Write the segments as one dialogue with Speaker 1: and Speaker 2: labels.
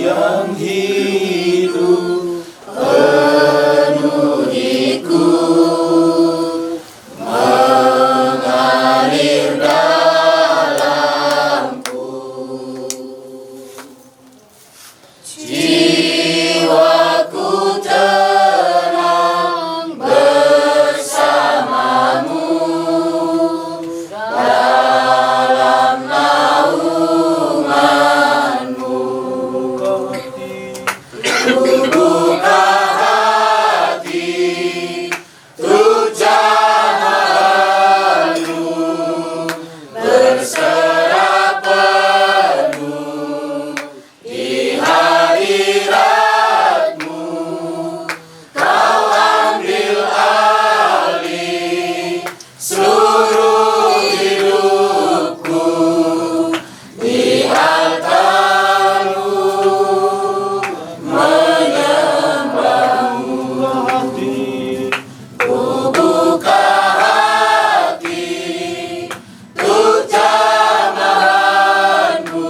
Speaker 1: Yang hidup penuhiku, mengalir dalamku. Jiwaku tenang bersamamu dalam naunganmu. Buka hati untuk jamahanmu, berserah penuh di hadiratmu. Kau ambil alih seluruh hidupku di altarmu. Buka hati untuk jamahanmu,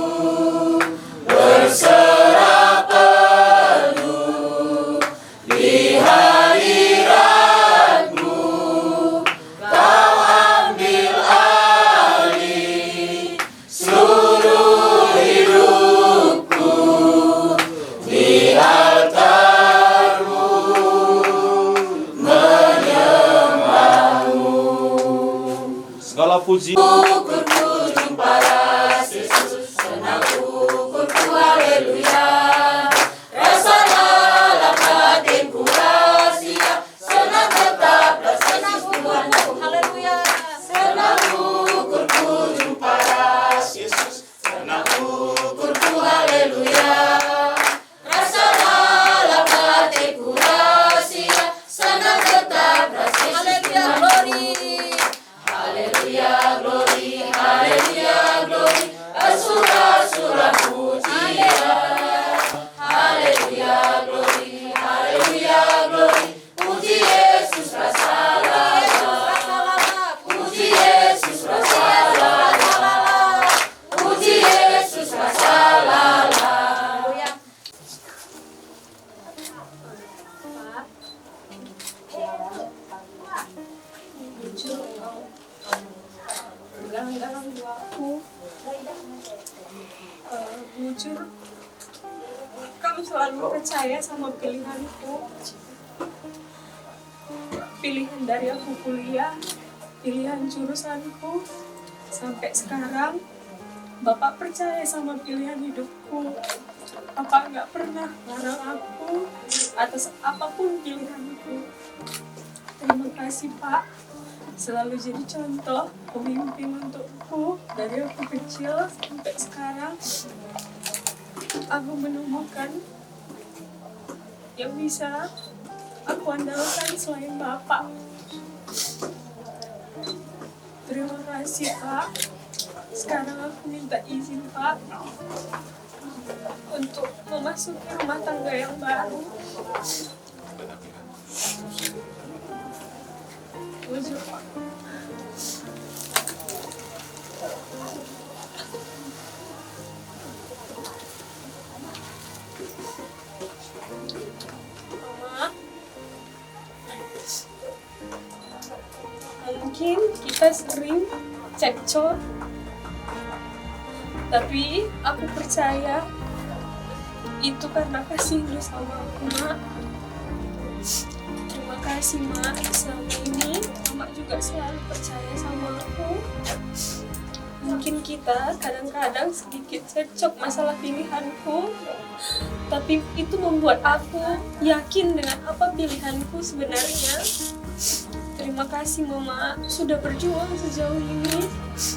Speaker 1: berserah penuh di hadiratmu. Kau ambil alih seluruh hidupku di altarmu. Segala puji ukurku jumpa Yesus, senang ukurku haleluya. Rasa dalam batinku rahasia, senang tetap senang Tuhanku haleluya. Senang ukurku jumpa Yesus, senang ukurku haleluya. Rasa dalam batinku rahasia, senang tetap haleluya. Haleluya, glory, haleluya, glory, asura-asura pujian. Haleluya, glory, haleluya, glory, puji Yesus rasalah. Puji Yesus rasalah. Puji Yesus rasalah.
Speaker 2: Jujur, kamu selalu percaya sama pilihanku. Pilihan dari aku kuliah, pilihan jurusanku, sampai sekarang Bapak percaya sama pilihan hidupku. Bapak nggak pernah larang aku atas apapun pilihanku. Terima kasih Pak, selalu jadi contoh pemimpin untukku dari aku kecil sampai sekarang. Aku menemukan yang bisa aku andalkan selain Bapak. Terima kasih Pak. Sekarang aku minta izin Pak untuk memasuki rumah tangga yang baru. Jujur Pak. Mungkin kita sering cekcok, tapi aku percaya itu karena kasihmu sama aku, Mak. Terima kasih, Mak. Selama ini Mak juga selalu percaya sama aku. Mungkin kita kadang-kadang sedikit cekcok masalah pilihanku, tapi itu membuat aku yakin dengan apa pilihanku sebenarnya. Terima kasih Mama sudah berjuang sejauh ini,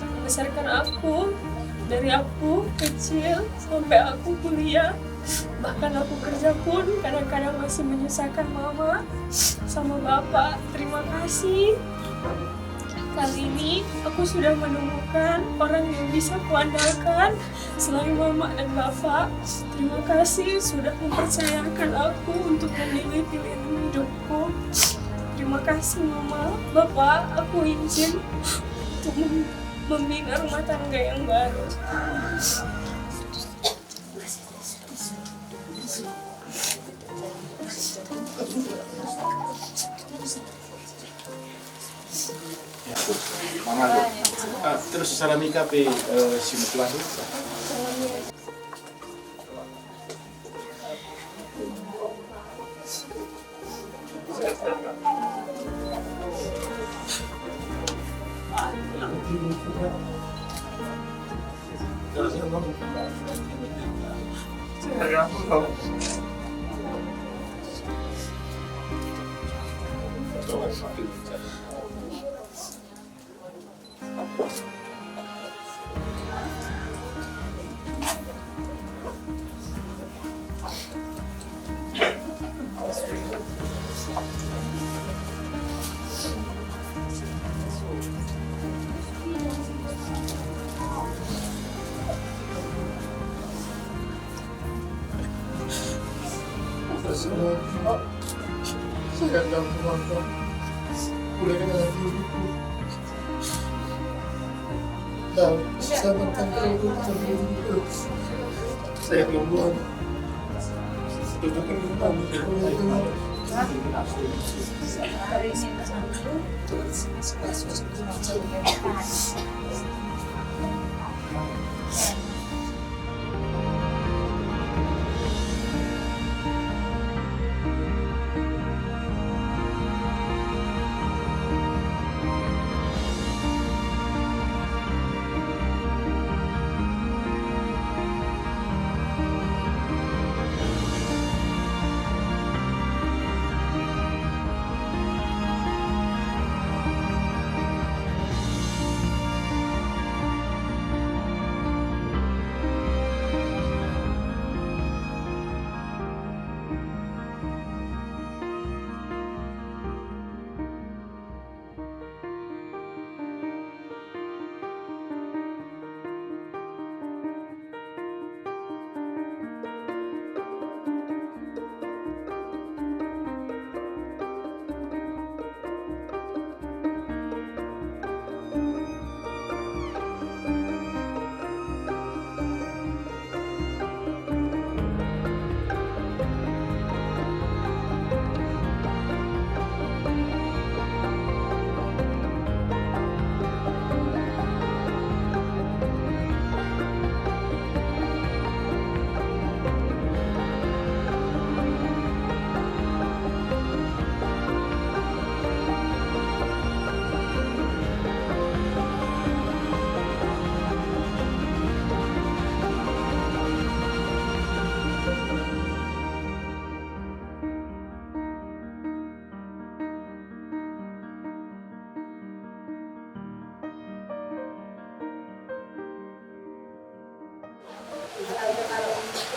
Speaker 2: membesarkan aku dari aku kecil sampai aku kuliah. Bahkan aku kerja pun kadang-kadang masih menyusahkan mama sama bapak. Terima kasih. Kali ini aku sudah menemukan orang yang bisa kuandalkan selain mama dan bapak. Terima kasih sudah mempercayakan aku untuk memilih pilihan hidupku. Terima kasih mama, bapak. Aku izin untuk membina rumah tangga yang baru.
Speaker 3: Mama lu. Terus salam ikapi si mutuan lu.
Speaker 4: Saya akan melakukan pulihkan hatiku dan selamatkan kehidupan. Saya mohon tunjukkan kami kekuatan.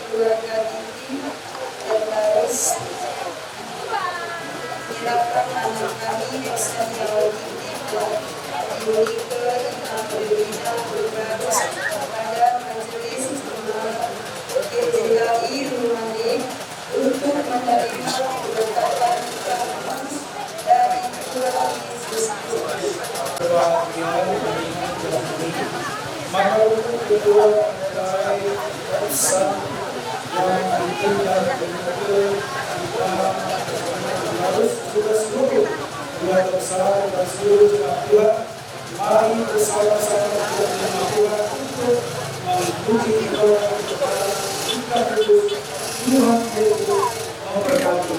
Speaker 1: Keluarga ini dan harus silakan anak kami Hexania diberikan pemberian berbaris pada majelis GPI Rumani untuk menerima berkatan kami dari Tuhan Yesus Kristus.
Speaker 4: Maka untuk kedua mempelai bangsa yang ditinggal benar-benar kita harus kita seluruh Tuhan besar dan seluruh jemaat Tuhan. Mari bersama-sama berdoa Tuhan untuk memuji Tuhan kepada kita dulu. Tuhan Yesus memberkati.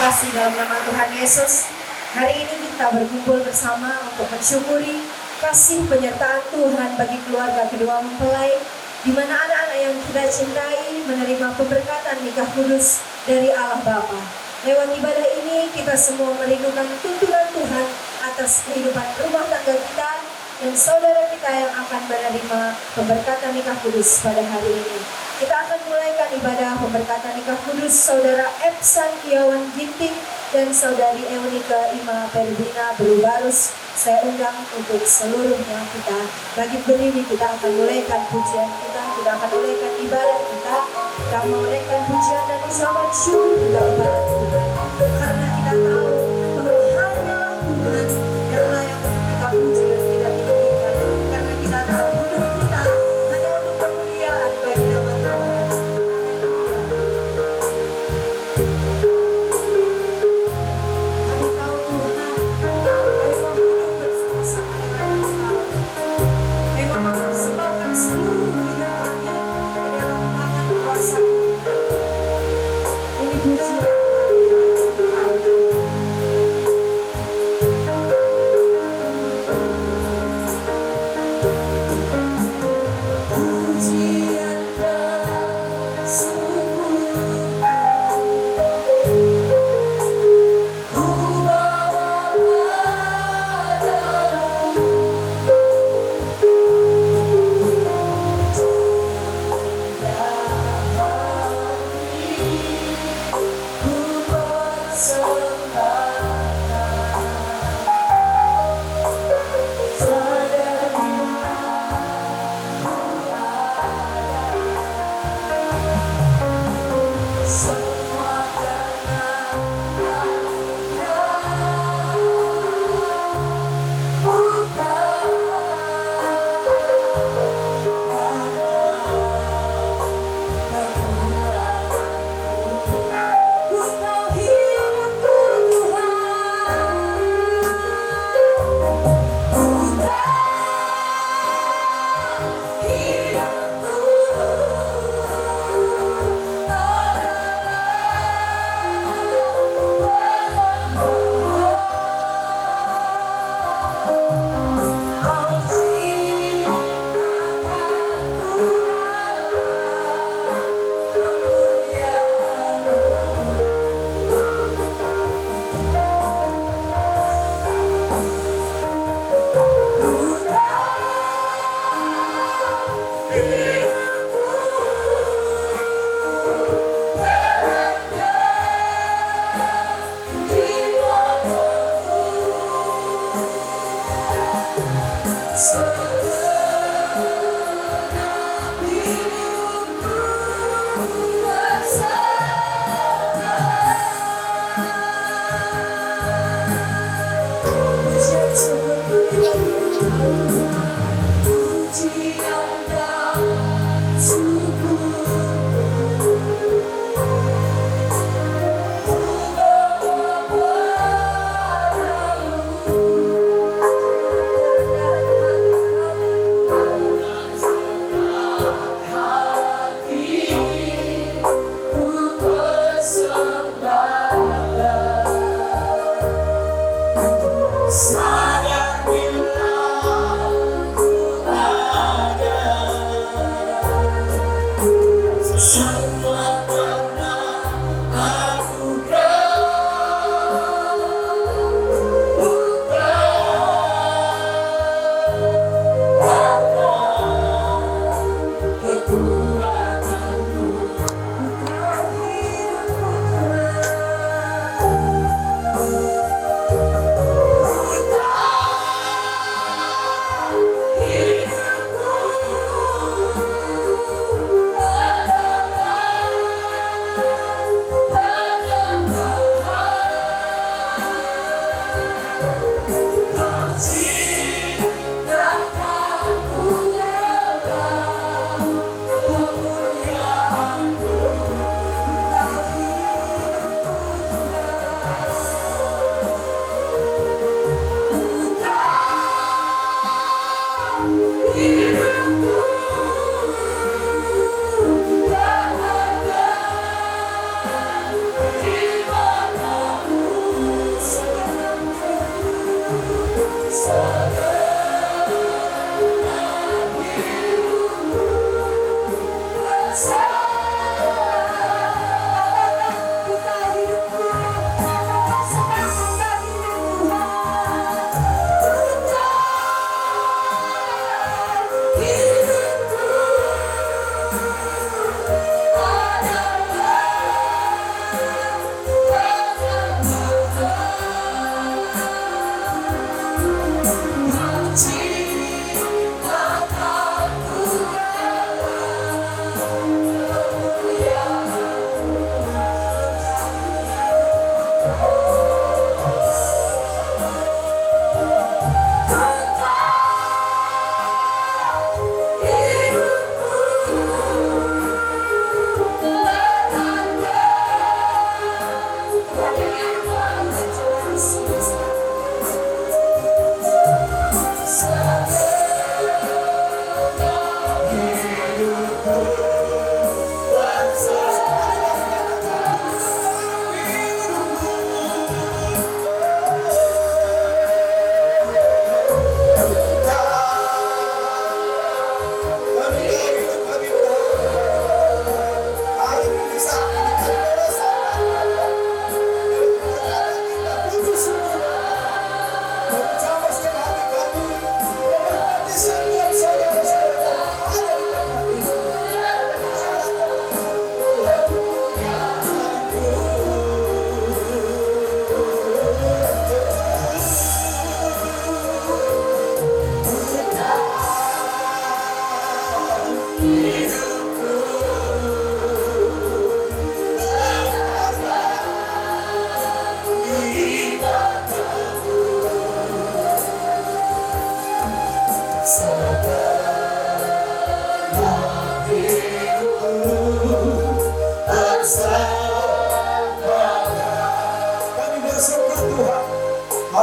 Speaker 5: Kasih dalam nama Tuhan Yesus, hari ini kita berkumpul bersama untuk mensyukuri kasih penyertaan Tuhan bagi keluarga kedua mempelai, di mana anak-anak yang kita cintai menerima pemberkatan nikah kudus dari Allah Bapa. Lewat ibadah ini kita semua merindukan tuntunan Tuhan atas kehidupan rumah tangga kita dan saudara kita yang akan menerima pemberkatan nikah kudus pada hari ini. Kita akan mulaikan ibadah pemberkatan nikah kudus saudara Epsan Iawan Ginting dan saudari Eunika Ima Perbina Berubarus. Saya undang untuk seluruhnya kita bagi berdiri, kita akan mulaikan pujian kita akan mulaikan ibadah kita akan mulaikan pujian dan selamat syukur kita kepada Tuhan. Karena kita tahu bahwa hanya Tuhan yang layak untuk kita puji dan kita tinggikan. Karena kita tahu hidup kita hanya untuk kemuliaan bagi nama Tuhan. Kami tahu Tuhan, kami mau hidup bersama-sama dengan Engkau. Kami mau mempersembahkan seluruh hidup kami ke dalam tangan kuasa ini pujian.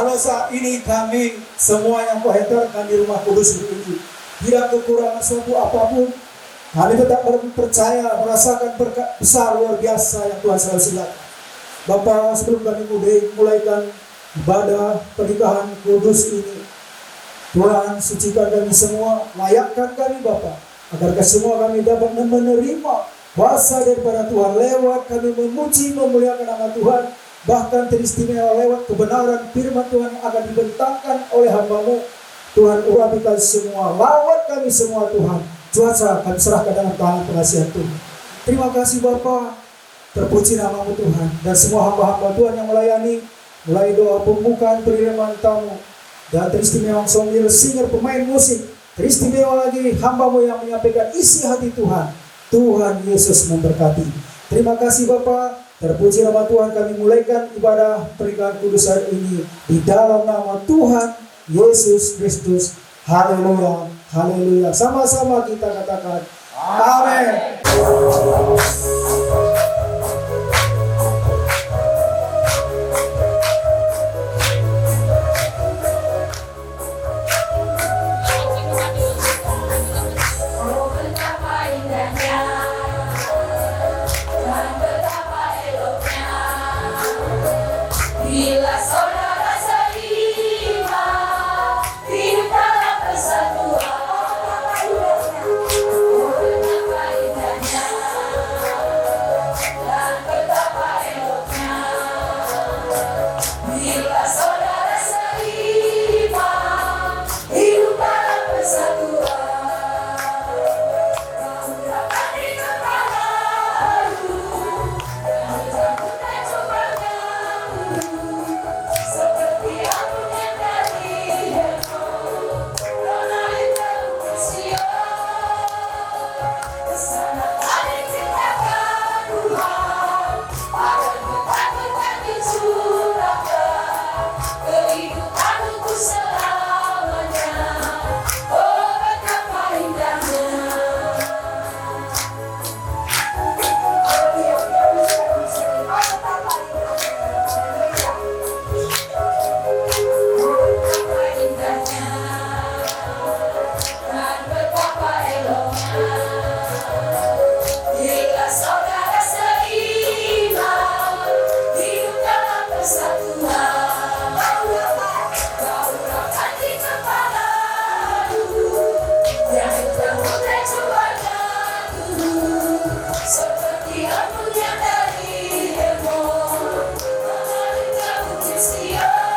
Speaker 6: Kalau saat ini kami semua yang kuhantarkan di rumah kudus ini tidak kekurangan suatu apapun, kami tetap percaya merasakan berkat besar luar biasa yang Tuhan selalu sediakan. Bapak, sebelum kami mulaikan ibadah pernikahan kudus ini, Tuhan sucikan kami semua, layakkan kami Bapak, agar semua kami dapat menerima kuasa daripada Tuhan lewat kami memuji memuliakan nama Tuhan, bahkan teristimewa lewat kebenaran firman Tuhan yang akan dibentangkan oleh hamba-Mu. Tuhan, urapikan semua, lawat kami semua Tuhan. Cuaca kami serahkan dalam tangan pengasihan Tuhan. Terima kasih Bapa, terpuji nama-Mu Tuhan, dan semua hamba-hamba Tuhan yang melayani, mulai doa pembukaan, penerimaan tamu, dan teristimewa songir, singer, pemain musik, teristimewa lagi hamba-Mu yang menyampaikan isi hati Tuhan. Tuhan Yesus memberkati. Terima kasih Bapa. Terpuji nama Tuhan, kami mulaikan ibadah pernikahan kudus hari ini di dalam nama Tuhan Yesus Kristus. Haleluya, haleluya. Sama-sama kita katakan amin.
Speaker 7: Bila saudara seiman hidup dalam persatuan, oh betapa indahnya dan betapa eloknya. Bila saudara seiman hidup dalam persatuan, kamu dapat dikepalamu dan takut dan coba seperti angin yang dari Hermon, menarik ke Sion. Kesana kami ciptakan Tuhan, agar benar-benar dicurahkan kehidupan untuk selamanya. Oh betapa indahnya. Betapa indahnya dan betapa eloknya. Bila saudara seiman hidup dalam persatuan, kau rapat di kepalamu yang jauh dan coba jatuh seperti angin yang dari Hermon, menarik ke bukit Sion.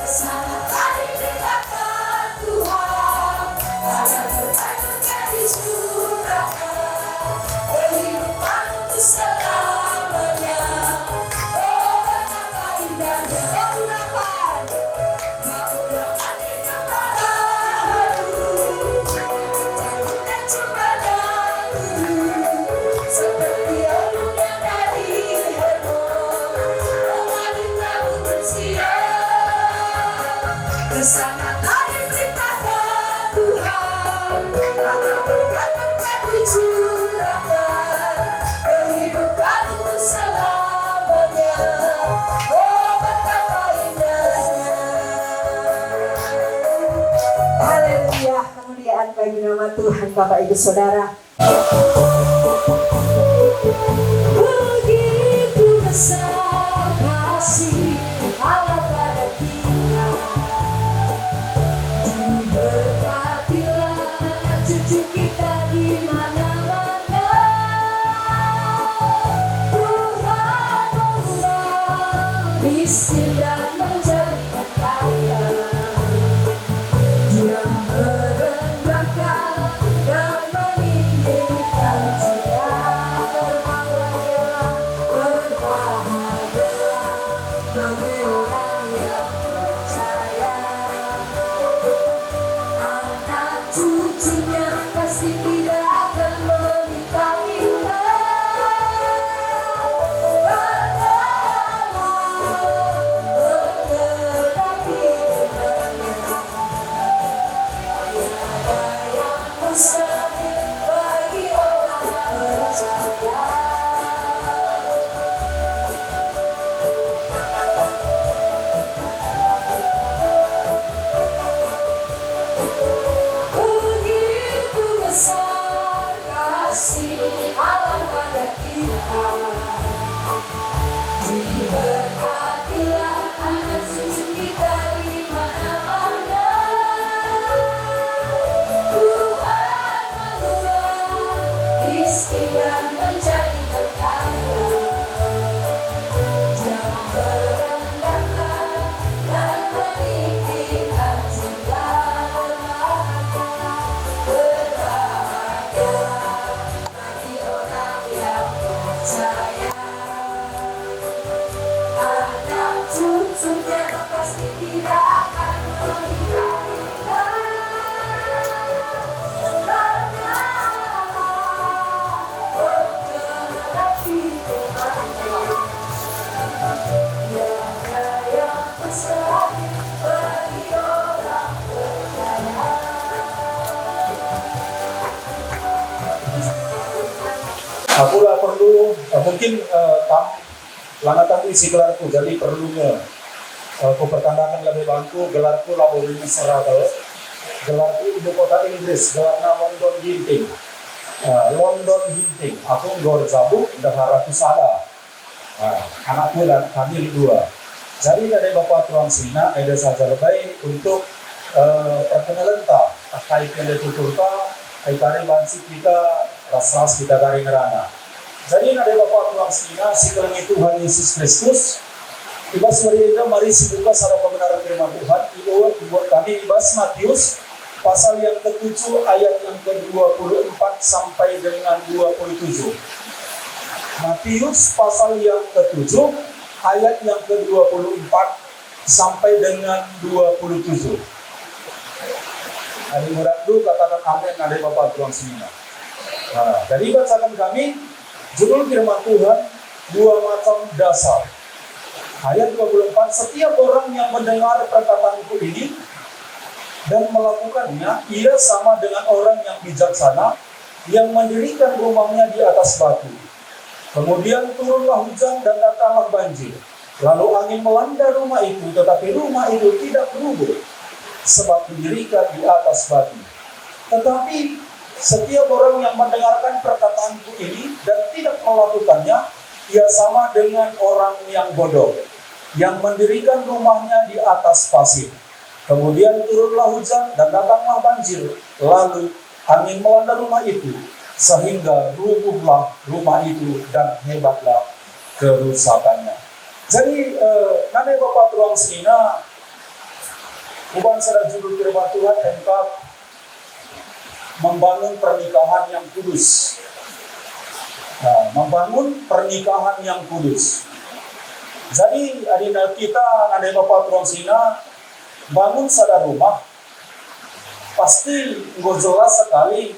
Speaker 7: Kesana kami ciptakan Tuhan, agar benar-benar dicurahkan kehidupan untuk selamanya. Oh betapa indahnya. Kau dapat di kepalamu dan coba jatuh seperti angin yang dari Hermon, menarik ke bukit Sion. Kesana kami ciptakan Tuhan, agar benar-benar dicurahkan kehidupan untuk selamanya. Oh betapa indahnya.
Speaker 5: Haleluya, kemuliaan bagi nama Tuhan. Bapak Ibu Saudara,
Speaker 7: Begitu besar kasih Allah pada kita, berkatilah cucu kita di mana-mana. Tuhan mengubah miskin dan menjadi kaya. Dia merendahkan dan meninggikan dia. Berbahagia bagi orang yang percaya, anak cucunya pasti tidak akan meminta minta. Diberkatilah anak cucu kita di mana-mana. Tuhan mengubah miskin menjadi berkaya. Jangan merendahkan dan meninggikan segala berbahagia bagi orang yang percaya. Anak cucunya pasti tidak akan meninggalkan. Karena bergerak di rumahnya. Tiada yang besar bagi orang percaya.
Speaker 6: Akulah perlu mungkin lana tahu isi gelarku, jadi perlunya aku pertandakan lebih bantu gelarku laborin seragam, gelarku ibu kota Inggris, gelarnya London Ginting, London Ginting. Aku ngor zabuk dahara kusada, anakku dan kami dua. Jadi dari Bapak Tuan Sina ada saja lebih untuk perkenalan tak, kait yang ditutur tak, kait bansi kita ras-ras kita dari nerana. Jadi ada Bapak Tuhan Sina, si kelengi Tuhan Yesus Kristus. Ibas mereka mari sibuka sarana kebenaran firman Tuhan. Buat kami ibas Matius pasal yang ke-7 ayat yang ke-24 sampai dengan 27. Matius pasal yang ke-7 ayat yang ke-24 sampai dengan 27. Hari muraddu katakan amin ada Bapak Tuhan Sina. Nah, dari bacaan kami judul firman Tuhan dua macam dasar. Ayat 24, setiap orang yang mendengar perkataanku ini dan melakukannya, ia sama dengan orang yang bijaksana yang mendirikan rumahnya di atas batu. Kemudian turunlah hujan dan datanglah banjir. Lalu angin melanda rumah itu, tetapi rumah itu tidak rubuh, sebab didirikan di atas batu. Tetapi setiap orang yang mendengarkan perkataanku ini dan tidak melakukannya, ia sama dengan orang yang bodoh, yang mendirikan rumahnya di atas pasir. Kemudian turunlah hujan dan datanglah banjir, lalu angin melanda rumah itu, sehingga rubuhlah rumah itu dan hebatlah kerusakannya. Jadi, nanti Bapak Tuan Sina, bukan saja judul firman Tuhan lengkap, membangun pernikahan yang kudus. Nah, membangun pernikahan yang kudus. Jadi, adina kita, ada Bapak Tuan Sina, bangun sada rumah, pasti gue jelas sekali,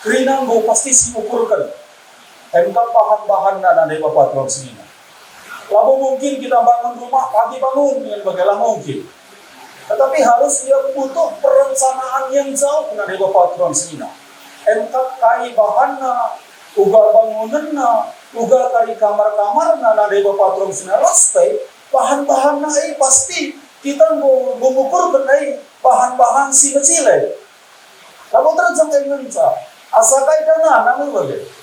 Speaker 6: kerina gue pasti siukurkan. Engkau bahan-bahan ada Bapak Tuan Sina. Lalu mungkin kita bangun rumah, pagi bangun, dengan bagaimana mungkin. Tetapi harus dia butuh perencanaan yang jauh dari Bapak Tuan Sina. Engkau kai bahanna, ugal bangunanna, ugal kari kamar-kamarna dari Bapak Tuan Sina. Rastai bahan-bahanna pasti kita mengukur benai bahan-bahan si kecil. Lalu terjang Indonesia, asakai dana namun bagaimana?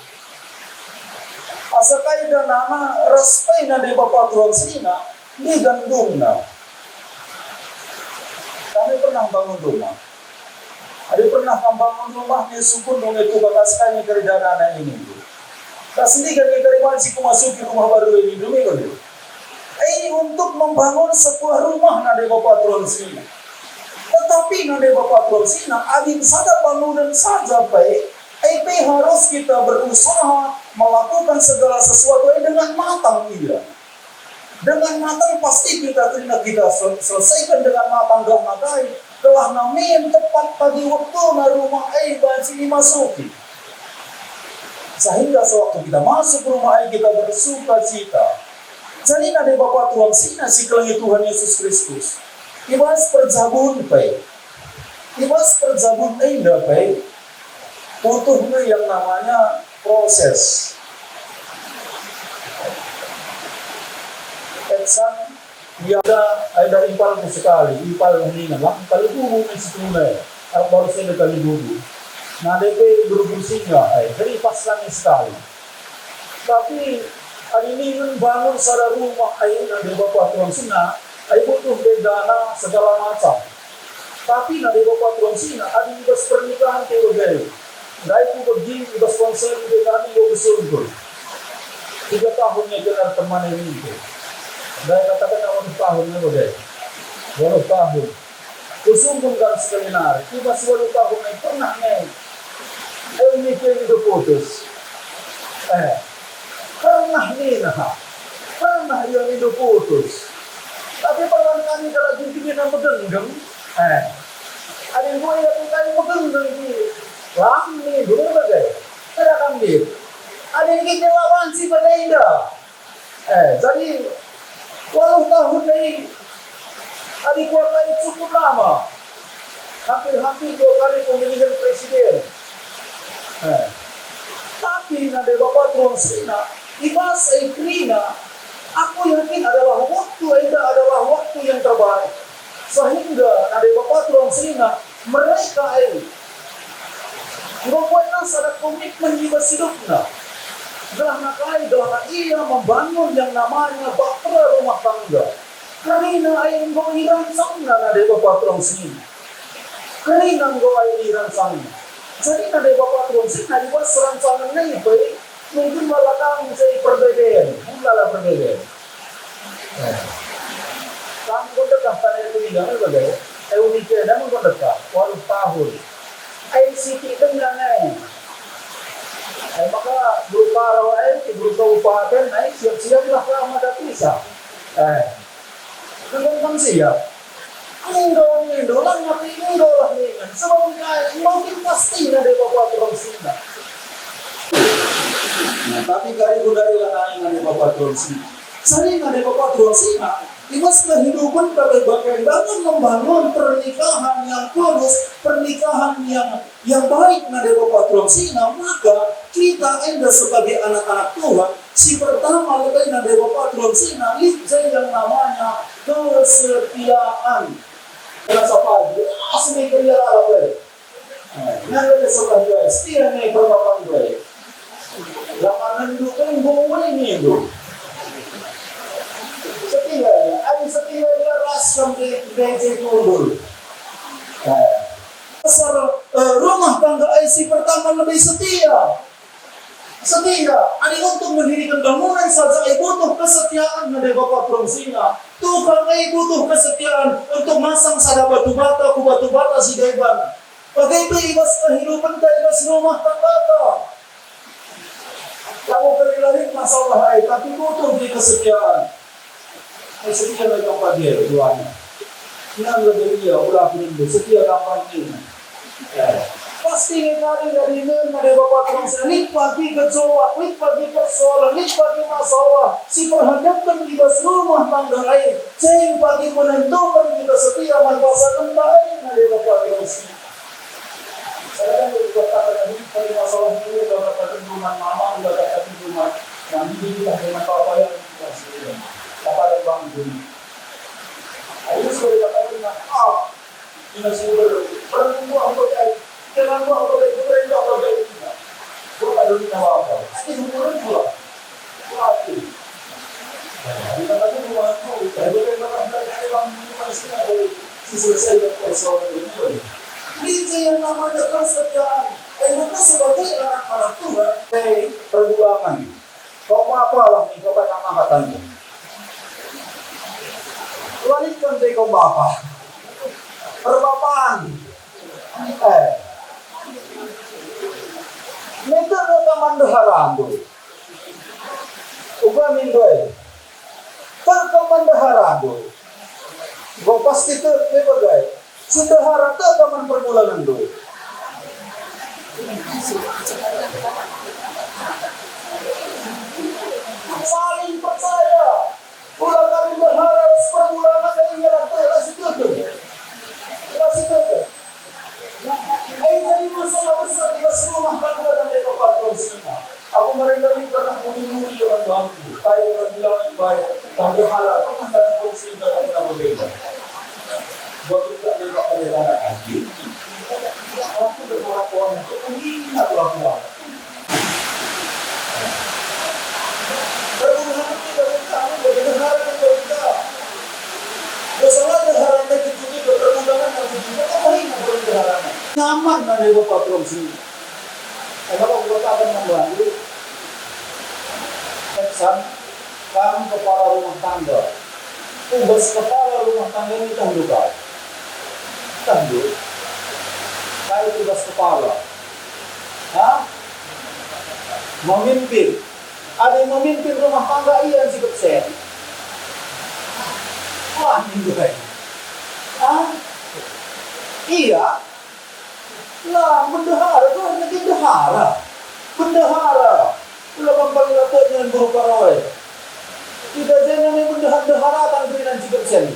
Speaker 6: Asakai dana rastai dari Bapak Tuan Sina di gandumna. Kami pernah bangun rumah. Ada pernah membangun rumah ni sukun dong itu bakaskannya dari dana ini. Tak sendiri kami dari masih masuk ke rumah baru ini demi bagaimana? Untuk membangun sebuah rumah nade Bapak Tuan Sina. Tetapi nade Bapak Tuan Sina, adin sada bangunan saja baik. Harus kita berusaha melakukan segala sesuatu dengan matang iya. Dengan matang pasti kita selesaikan dengan matang dan matai. Telah namin tepat pada waktu na rumah bansi dimasuki. Sehingga sewaktu kita masuk rumah kita bersuka cita. Jadi ada Bapak Tuan Sina si kelengi Tuhan Yesus Kristus. Ibas perjabun baik. Ibas perjabun indah baik. Butuhnya yang namanya proses. Eksan ada impal sekali, impal uningan lah, kali dulu mencipulai, kalau baru saya kali dulu. Nah, DP berfungsinya, jadi pas lagi sekali.
Speaker 8: Tapi hari ini bangun sada rumah air dari Bapak Tuan Sina, air butuh dana segala macam. Tapi dari Bapak Tuan Sina, ada ibas pernikahan ke begini. Dari itu begini ibas konser dengan ibu besul 3 tahunnya kenal teman ini. Dari katakan awal tahunnya begini. 8 tahun. Kusumpun kan sekali nari. Ibas 8 tahunnya pernah nih. Ayo mikir itu putus. Pernah nih nah. Pernah yang itu putus. Tapi pernah kami kalau jintingin yang megenggam. Ada yang gue yang kali megenggam ini. Lami dulu bagai. Tidak kami. Ada yang kita lawan sih pada indah. Jadi walau tahun ini adik gua kali cukup lama. Hampir 2 kali pemilihan presiden. Tapi nade Bapak Tuan Sina, ibas ikrina, aku yakin adalah waktu yang terbaik. Sehingga nade Bapak Tuan Sina, mereka membuat ada komitmen di hidupnya. Gelana ia membangun yang namanya bahtera rumah tangga. Karena air goiran sana nade Bapak Tuan Sina. Karena goiran sana. Jadi nade Bapak Tuan Sina dibuat serancangan ini baik mungkin belakang saya perbedaan, mulai perbedaan. Kami kondekat tanah itu tidak berbeda. Uniknya dan kondekat, 8 tahun. ICT itu mengenai. Maka berupa rakyat, berupa kabupaten, siap-siaplah kamu ada pisah. Kan siap. Indo lah mati Indo lah nih. Sebab mungkin pasti ada Bapak Tuan Sina. Tapi dari Bapak Tuan Sina. Sering ada Bapak Tuan Sina. Imas kehidupan berbagai bangun membangun pernikahan yang kudus, pernikahan yang baik dari Bapak Tuan Sina. Maka kita sebagai anak-anak Tuhan, si pertama lebih dari Bapak Tuan Sina, yang namanya kesetiaan. Kenapa pagi? Asli kerja apa? Nanti setelah gue, setia nih berbapak gue. Lamanan itu kan gue ini itu. Setianya, ada setianya rasam di gereja dulu. Dasar rumah tangga IC pertama lebih setia. Ada untuk mendirikan bangunan saja butuh kesetiaan dari Bapak Tuan Sina. Tukang butuh kesetiaan untuk masang sada batu bata si deban. Bagaimana ibas kehidupan ibas rumah tangga. Kamu berlari masalah tapi butuh di kesetiaan. Setia lagi apa dia tuan. Kita lebih dia ulah pindu setia kapan ini. Pasti dari Bapak Tuan Sina, pagi gejolak, pagi persoalan, pagi masalah. Si perhadapkan di rumah tangga lain. Saya pagi menentukan kita setia manfaatkan baik dari Bapak Tuan Sina. Saya kan juga katakan ini masalah ini sudah katakan rumah mama, sudah katakan rumah nanti kita dengan apa yang kita sedia. Apa yang bang ini? Ayo sudah katakan ini sudah perempuan untuk jangan buat apa-apa kita. Bukan ada di apa-apa. Ini bukan pula. Mati. Kita tadi rumah itu, saya bagaimana dari bang ini masih ada selesai dengan persoalan ini. Ini yang namanya kesetiaan. Kita sebagai anak-anak Tuhan, perjuangan. Kau apalah nih, kau nama katanya. Wanita dari kau bapak. Perbapaan. Mereka rekaman deharando. Uga mindoy. Rekaman deharando. Go pasti tuh bebagai. Sendehara tuh rekaman permulanan do. Saling percaya. Ulah kami dehara permulanan dari jalan kasih tuh. Kasih tuh. Jadi masalah besar di rumah tangga dan Bapak Tuan Sina. Aku mereka ini pernah mudi-mudi dengan bangku. Saya bilang baik, tapi halal. Aku dan Tuan Sina kita berbeda. Buat kita tidak ada lagi. Aku berpengalaman untuk mengingat orang. Perbudahan kita kami berdehara dan kita. Masalah deharan itu juga perbudahan dan kita kembali berdehara. Nyaman dari bapak tuang sini. Kalau bapak akan membantu, pesan kami kepala rumah tangga. Tugas kepala rumah tangga ini tangguh kau. Tangguh. Kau tugas kepala. Hah? Memimpin. Ada yang memimpin rumah tangga iya yang sikap sen. Wah, ini juga. Ah, iya. Lah, bendahara itu hanya bendahara. Bendahara. Kalau kembali lagi dengan guru parawai. Kita jangan yang bendahara tanpa dengan sikap sen.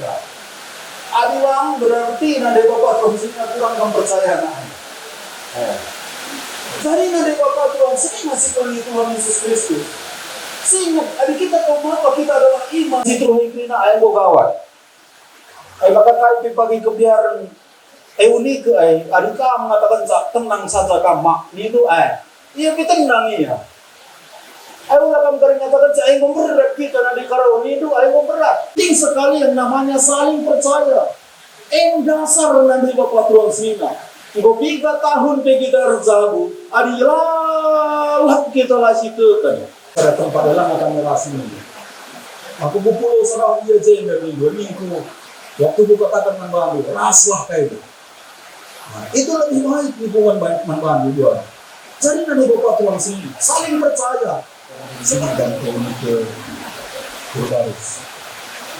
Speaker 8: Adilang berarti nanti bapak profesinya kurang mempercayakan. Jadi nanti bapak Tuhan sini masih panggil Tuhan Yesus Kristus. Sehingga adik kita tahu bahwa kita adalah iman. Itu hikmina ayam kawan. Ay makakaipi pagi kebiaran. Unik adik kamu mengatakan tenang saja kamu. Itu iya kita tenang iya. Ulah kamu nyatakan saya memberat kita nanti karena itu memberat. Penting sekali yang namanya saling percaya. Dasar nanti bapak Tuhan sini. 3 tahun kita berjabu, adilah kita lasih tekan. Pada tempat dalam akan merasa ini. Aku buku serah dia jenda minggu. Waktu buka kata membantu, raslah kayak itu. Nah, itu lebih baik hubungan membantu dua. Jadi nanti bapak tuang sini, saling percaya. Sini dan ke berbaris.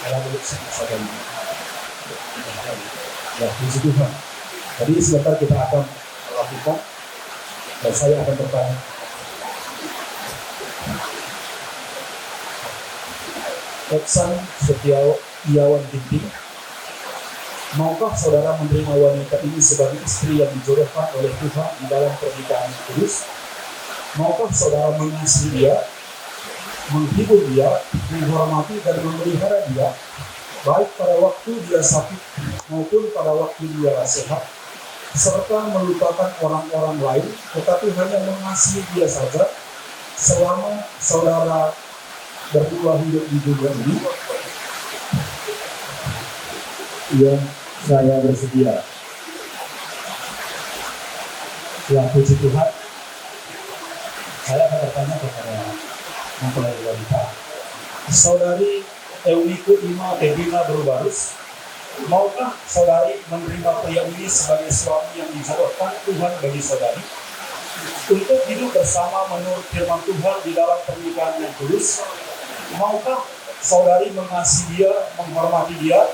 Speaker 8: Kalau boleh saya ya, puji Tuhan. Jadi sebentar kita akan melakukan dan saya akan bertanya. Eksan Setiawan Ginting, maukah saudara menerima wanita ini sebagai istri yang dijodohkan oleh Tuhan di dalam pernikahan kudus? Maukah saudara mengasihi dia, menghibur dia, menghormati dan memelihara dia, baik pada waktu dia sakit maupun pada waktu dia sehat, serta melupakan orang-orang lain, tetapi hanya mengasihi dia saja selama saudara berdua hidup di dunia ini? Ya, saya bersedia. Ya, puji Tuhan. Saya akan bertanya kepada mempelai wanita. Saudari Euniku Ima Tebina Berbarus, maukah saudari menerima pria ini sebagai suami yang dijodohkan Tuhan bagi saudari untuk hidup bersama menurut firman Tuhan di dalam pernikahan yang kudus? Maukah saudari mengasihi dia, menghormati dia,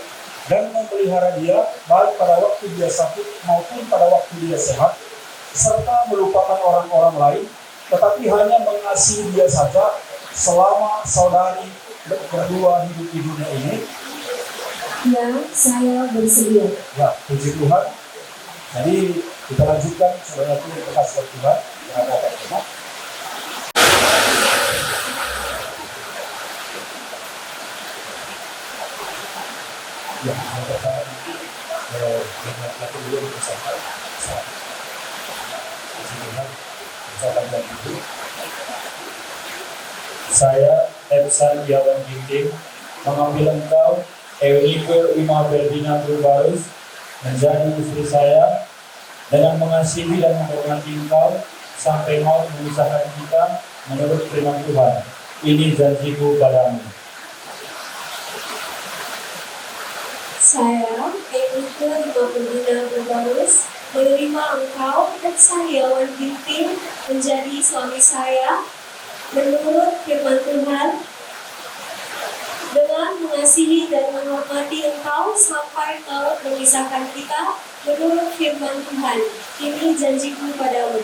Speaker 8: dan memelihara dia baik pada waktu dia sakit maupun pada waktu dia sehat, serta melupakan orang-orang lain, tetapi hanya mengasihi dia saja selama saudari berdua hidup di dunia ini?
Speaker 5: Ya, saya bersedia.
Speaker 8: Ya, puji Tuhan. Jadi kita lanjutkan saudara itu kasih Tuhan yang ada pada ya, yang pertama ini laki beliau bersama puji Tuhan ucapan dan itu saya Epsan Yawan Ginting mengambil engkau Eunike Ima Berdina Berbarus menjadi istri saya dengan mengasihi dan menghormati engkau sampai maut memisahkan kita menurut firman Tuhan. Ini janjiku padamu.
Speaker 2: Saya, Eunike Ima Berdina Berbarus, menerima engkau, Epsan Yawan Ginting, menjadi suami saya menurut firman Tuhan, dengan mengasihi dan menghormati engkau sampai maut memisahkan kita menurut firman Tuhan. Ini janjiku padamu.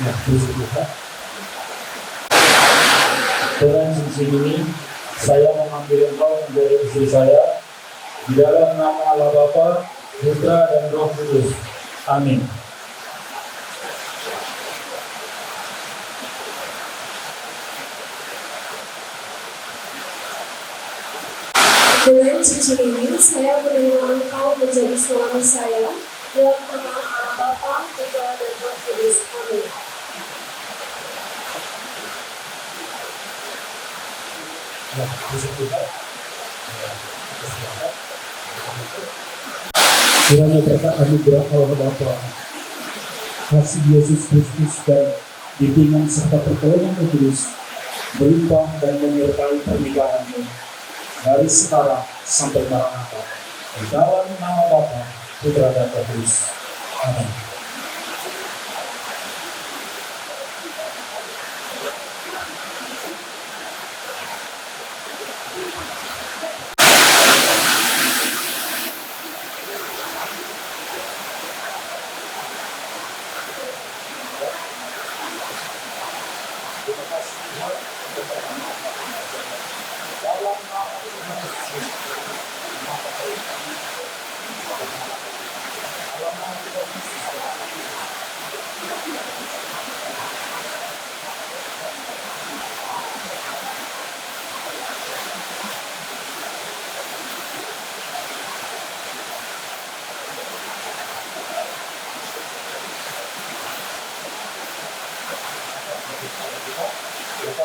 Speaker 8: Ya, puji Tuhan. Dengan cincin ini, saya mengambil engkau menjadi istri saya di dalam nama Allah Bapa, Putra dan Roh Kudus. Amin.
Speaker 2: Dengan cincin ini, saya menerima engkau menjadi suami saya dalam nama Allah Bapa, Putra dan Roh Kudus. Amin.
Speaker 8: Ya, puji Tuhan. Kiranya berkat anugerah Allah Bapa, kasih Yesus Kristus dan bimbingan serta pertolongan Roh Kudus melimpah dan menyertai pernikahanmu dari sekarang sampai Maranatha. Di dalam nama Bapa, Putra dan Roh Kudus. Amin.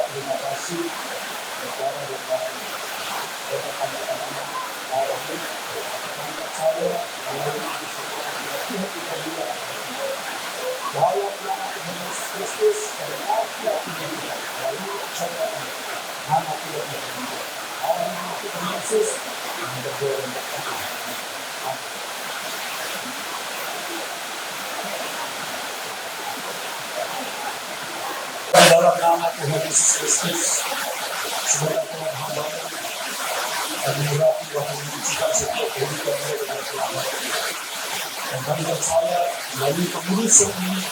Speaker 8: Terima kasih kepada Bapak saya dalam nama Tuhan Yesus Kristus dan lalu percaya nama Tuhan Yesus yang berdoa. Dalam nama Tuhan Yesus Kristus, semoga Tuhan hamba dan mengurapi bahwa menyucikan setiap kehidupan mereka dengan selamat. Dan kami percaya melalui pengurusan ini,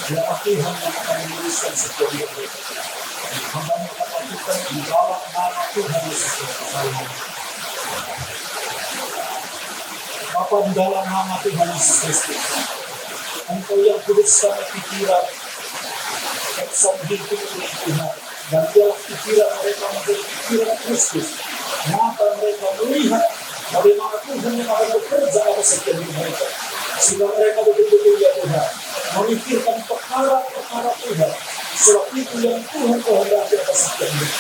Speaker 8: biarlah Tuhan yang akan menguruskan setiap hidup mereka. Dan hamba akan lakukan di dalam nama Tuhan Yesus Kristus. Bapa, di dalam nama Tuhan Yesus Kristus, Engkau yang kuduskan pikiran hidup Tuhan, dan biarlah pikiran mereka menjadi pikiran Kristus. Mata mereka melihat bagaimana Tuhan yang akan bekerja atas setiap hidup mereka, sehingga mereka betul-betul ya Tuhan memikirkan perkara-perkara Tuhan, sebab itu yang Tuhan kehendaki atas setiap hidup.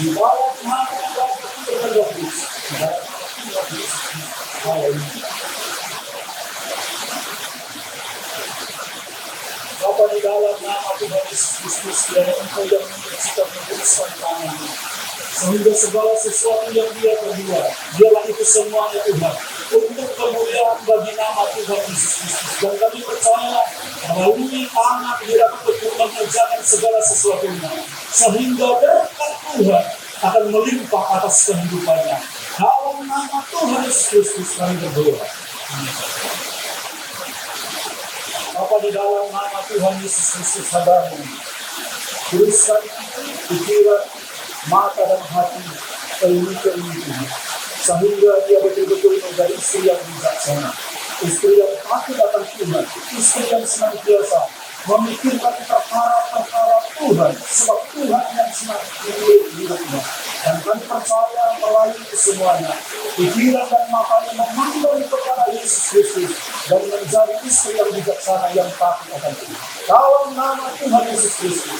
Speaker 8: Di bawah nama Bapa Putra dan Roh Kudus, di dalam nama Yesus. Haleluya. Bapa, di dalam nama Tuhan Yesus Kristus, kiranya Engkau yang membersihkan menguruskan tanganmu, sehingga segala sesuatu yang dia perbuat, biarlah itu semuanya Tuhan untuk kemuliaan bagi nama Tuhan Yesus Kristus. Dan kami percaya melalui anak dia betul mengerjakan segala sesuatunya, sehingga berkat Tuhan akan melimpah atas kehidupannya. Dalam nama Tuhan Yesus Kristus kami berdoa. Bapa, di dalam nama Tuhan Yesus Kristus hamba-Mu, kuduskan pikiran, mata dan hati keunikan, sehingga dia betul-betul menjadi istri yang bijaksana, istri yang takut akan Tuhan, istri yang senantiasa memikirkan perkara-perkara Tuhan, sebab Tuhan yang senantiasa hidupnya. Dan kami percaya melalui kesemuanya, pikiran dan matanya memandang kepada Yesus Kristus dan menjadi istri yang bijaksana yang takut akan Tuhan. Dalam nama Tuhan Yesus Kristus.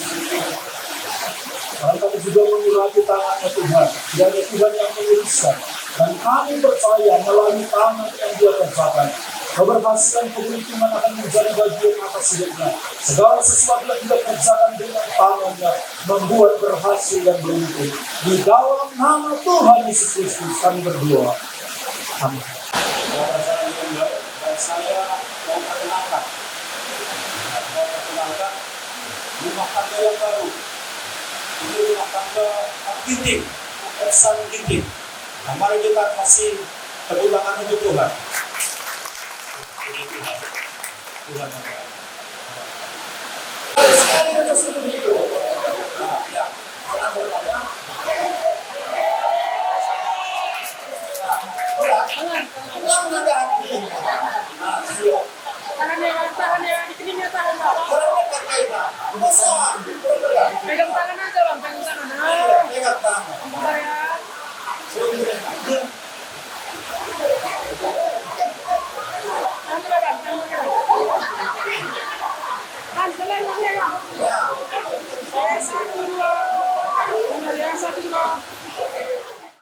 Speaker 8: Dan kami juga mengurapi tangannya Tuhan, dan Tuhan yang menguruskan. Dan kami percaya melalui tangan yang dia kerjakan, keberhasilan keberuntungan akan menjadi bagian atas hidupnya. Segala sesuatu yang dia kerjakan dengan tangannya membuat berhasil dan beruntung. Di dalam nama Tuhan Yesus Kristus kami berdoa. Amin.
Speaker 3: Dan saya mau perkenalkan rumah tangga yang baru. Ini rumah tangga Ginting, Ersan Ginting. Nah, mari kita kasih tepuk tangan untuk Tuhan. Tuhan.
Speaker 5: Sekali